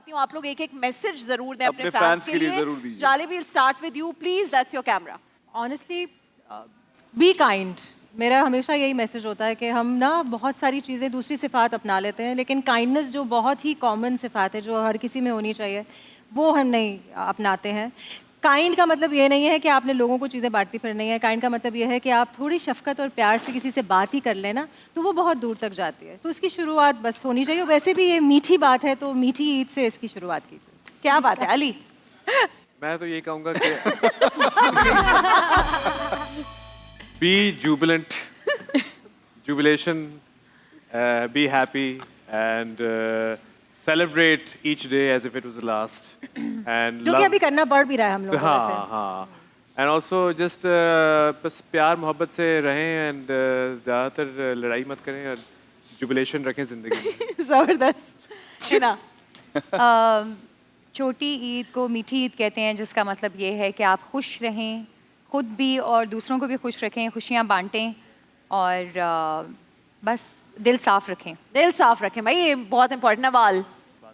چاہتی ہوں آپ لوگ ایک ایک میسج ضرور دیں اپنے فینس کے لیے. Jalib well start with you please, that's your camera. Honestly be kind. میرا ہمیشہ یہی میسج ہوتا ہے کہ ہم نا بہت ساری چیزیں دوسری صفات اپنا لیتے ہیں, لیکن کائنڈنس جو بہت ہی کامن صفات ہے جو ہر کسی میں ہونی چاہیے وہ ہم نہیں اپناتے ہیں. کائنڈ کا مطلب یہ نہیں ہے کہ آپ نے لوگوں کو چیزیں بانٹتی پھرنی ہے. کائنڈ کا مطلب یہ ہے کہ آپ تھوڑی شفقت اور پیار سے کسی سے بات ہی کر لیں نا تو وہ بہت دور تک جاتی ہے. تو اس کی شروعات بس ہونی چاہیے. ویسے بھی یہ میٹھی بات ہے تو میٹھی عید سے اس کی شروعات کیجیے. کیا بات ہے علی؟ میں تو یہ کہوں گا کہ be jubilant, jubilation, be happy and celebrate each day as if it was the last. And جو کہ ابھی کرنا پڑ بھی رہا ہے ہم لوگوں کو. ہاں ہاں. And also just بس پیار محبت سے رہیں and زیادہ تر لڑائی مت کریں اور jubilation رکھیں زندگی میں. زبردست. چھوٹی عید کو میٹھی عید کہتے ہیں, جس کا مطلب یہ ہے کہ آپ خوش رہیں, خود بھی اور دوسروں کو بھی خوش رکھیں, خوشیاں بانٹیں اور بس دل صاف رکھیں. دل صاف رکھیں بھائی, یہ بہت امپورٹنٹ ہے. وال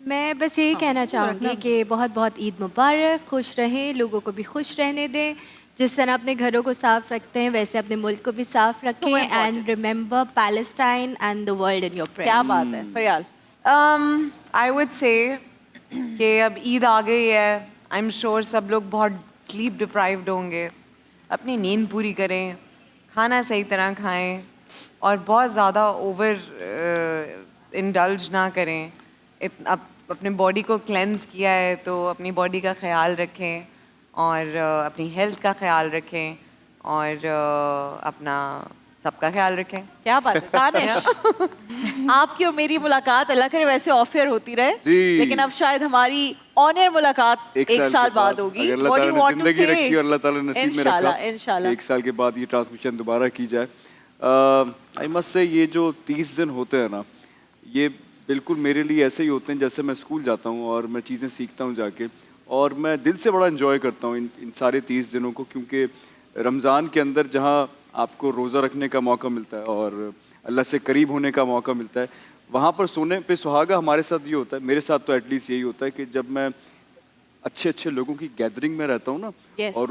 میں بس یہی کہنا چاہوں گی کہ بہت بہت عید مبارک, خوش رہیں, لوگوں کو بھی خوش رہنے دیں. جس طرح اپنے گھروں کو صاف رکھتے ہیں ویسے اپنے ملک کو بھی صاف رکھیں. And remember Palestine and the world in your prayer. کیا بات ہے. فریال آئی وڈ سے کہ اب عید آ گئی ہے, آئی ایم شیور سب لوگ بہت سلیپ ڈپرائیوڈ ہوں گے. اپنی نیند پوری کریں, کھانا صحیح طرح کھائیں اور بہت زیادہ اوور انڈلج نہ کریں. اپنے باڈی کو کلینز کیا ہے تو اپنی باڈی کا خیال رکھیں اور اپنی ہیلتھ کا خیال رکھیں اور اپنا سب کا خیال رکھیں. کیا بات ہے. دانش, آپ کی اور میری ملاقات اللہ کرے ویسے آف ایئر ہوتی رہے, لیکن اب شاید ہماری آن ایئر ملاقات ایک سال بعد ہوگی. What do you want to say? اللہ تعالیٰ نے نصیب میں رکھا انشاءاللہ ایک سال کے بعد یہ ٹرانسمیشن دوبارہ کی جائے. آئی مسٹ سے یہ جو 30 دن ہوتے ہیں نا, یہ بالکل میرے لیے ایسے ہی ہوتے ہیں جیسے میں اسکول جاتا ہوں اور میں چیزیں سیکھتا ہوں جا کے, اور میں دل سے بڑا انجوائے کرتا ہوں ان سارے 30 دنوں کو, کیونکہ رمضان کے اندر جہاں آپ کو روزہ رکھنے کا موقع ملتا ہے اور اللہ سے قریب ہونے کا موقع ملتا ہے, وہاں پر سونے پہ سہاگا ہمارے ساتھ یہ ہوتا ہے, میرے ساتھ تو ایٹ لیسٹ یہی ہوتا ہے کہ جب میں اچھے اچھے لوگوں کی گیدرنگ میں رہتا ہوں نا, اور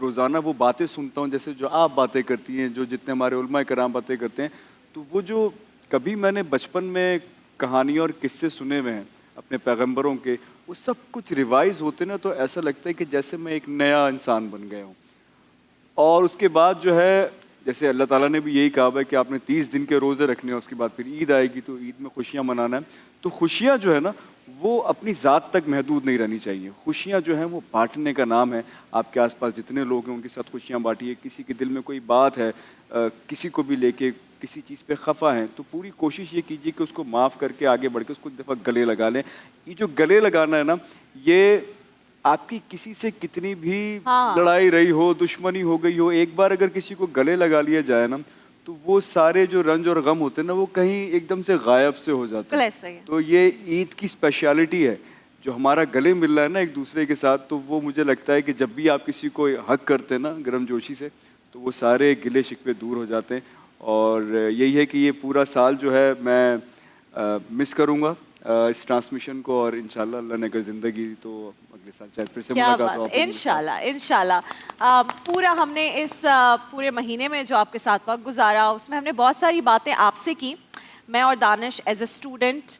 روزانہ وہ باتیں سنتا ہوں جیسے جو آپ باتیں کرتی ہیں, جو جتنے ہمارے علماء کرام باتیں کرتے ہیں, تو وہ جو کبھی میں نے بچپن میں کہانیاں اور قصے سنے ہوئے ہیں اپنے پیغمبروں کے, وہ سب کچھ ریوائز ہوتے نا, تو ایسا لگتا ہے کہ جیسے میں ایک نیا انسان بن گیا ہوں. اور اس کے بعد جو ہے جیسے اللہ تعالیٰ نے بھی یہی کہا ہے کہ آپ نے 30 دن کے روزے رکھنے ہیں, اس کے بعد پھر عید آئے گی تو عید میں خوشیاں منانا ہے. تو خوشیاں جو ہے نا وہ اپنی ذات تک محدود نہیں رہنی چاہیے. خوشیاں جو ہیں وہ بانٹنے کا نام ہے. آپ کے آس پاس جتنے لوگ ہیں ان کے ساتھ خوشیاں بانٹیے. کسی کے دل میں کوئی بات ہے, کسی کو بھی لے کے کسی چیز پہ خفا ہیں, تو پوری کوشش یہ کیجیے کہ اس کو معاف کر کے آگے بڑھ کے اس کو ایک دفعہ گلے لگا لیں. یہ جو گلے لگانا ہے نا, یہ آپ کی کسی سے کتنی بھی لڑائی رہی ہو, دشمنی ہو گئی ہو, ایک بار اگر کسی کو گلے لگا لیا جائے نا تو وہ سارے جو رنج اور غم ہوتے ہیں نا وہ کہیں ایک دم سے غائب سے ہو جاتے ہیں. تو یہ عید کی اسپیشلٹی ہے جو ہمارا گلے مل رہا ہے نا ایک دوسرے کے ساتھ, تو وہ مجھے لگتا ہے کہ جب بھی آپ کسی کو حق کرتے ہیں نا گرم جوشی سے, تو وہ سارے گلے شکوے دور ہو جاتے ہیں. اور یہی ہے کہ یہ پورا سال جو ہے میں مس کروں گا اس ٹرانسمیشن کو, اور انشاءاللہ اللہ نے اگر زندگی تو اگلے سال شاید پھر سے ملاقات ہو. انشاءاللہ پورا ہم نے اس پورے مہینے میں جو آپ کے ساتھ وقت گزارا اس میں ہم نے بہت ساری باتیں آپ سے کی. میں اور دانش ایز اے اسٹوڈنٹ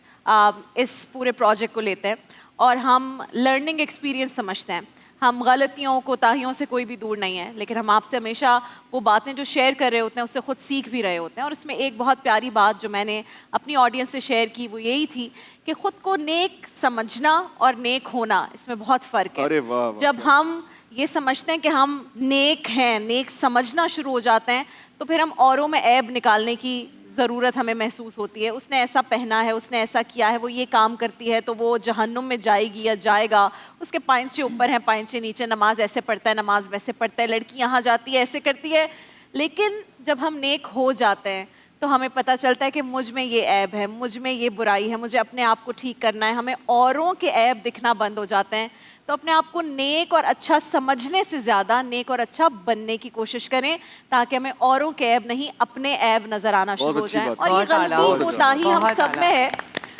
اس پورے پروجیکٹ کو لیتے ہیں اور ہم لرننگ ایکسپیرینس سمجھتے ہیں. ہم غلطیوں کوتاہیوں سے کوئی بھی دور نہیں ہے, لیکن ہم آپ سے ہمیشہ وہ باتیں جو شیئر کر رہے ہوتے ہیں اس سے خود سیکھ بھی رہے ہوتے ہیں. اور اس میں ایک بہت پیاری بات جو میں نے اپنی آڈینس سے شیئر کی وہ یہی تھی کہ خود کو نیک سمجھنا اور نیک ہونا اس میں بہت فرق ہے. جب ہم یہ سمجھتے ہیں کہ ہم نیک ہیں, نیک سمجھنا شروع ہو جاتے ہیں, تو پھر ہم اوروں میں عیب نکالنے کی ضرورت ہمیں محسوس ہوتی ہے. اس نے ایسا پہنا ہے, اس نے ایسا کیا ہے, وہ یہ کام کرتی ہے تو وہ جہنم میں جائے گی یا جائے گا, اس کے پائنچے اوپر ہیں پائنچے نیچے, نماز ایسے پڑھتا ہے نماز ویسے پڑھتا ہے, لڑکی یہاں جاتی ہے ایسے کرتی ہے. لیکن جب ہم نیک ہو جاتے ہیں تو ہمیں پتہ چلتا ہے کہ مجھ میں یہ عیب ہے, مجھ میں یہ برائی ہے, مجھے اپنے آپ کو ٹھیک کرنا ہے. ہمیں اوروں کے عیب دکھنا بند ہو جاتے ہیں. تو اپنے آپ کو نیک اور اچھا سمجھنے سے زیادہ نیک اور اچھا بننے کی کوشش کریں, تاکہ ہمیں اوروں کے عیب نہیں اپنے عیب نظر آنا شروع ہو جائیں. اور یہ غلطی کوتاہی ہم سب میں ہے.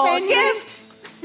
Oh, gift.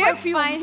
Perfumes.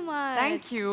much. Thank you.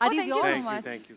Are these yours? Thank you.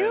you.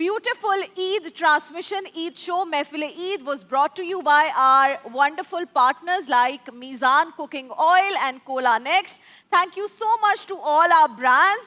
beautiful Eid transmission, Eid show, Mehfil Eid was brought to you by our wonderful partners like Mizan Cooking Oil and Cola Next. Thank you so much to all our brands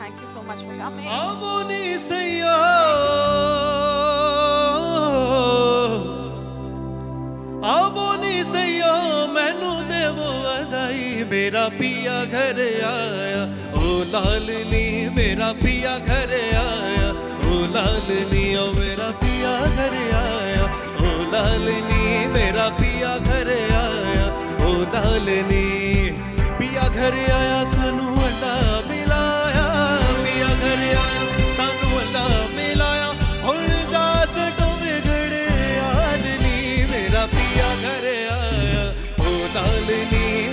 Thank you so much for coming. Aboni sayya, aboni sayya, mainu devo vadai, mera piya ghar aaya, o lalni, mera piya ghar aaya, o lalni, o mera piya ghar aaya, o lalni, mera piya ghar aaya, o lalni, piya ghar aaya, sanu anda milaya.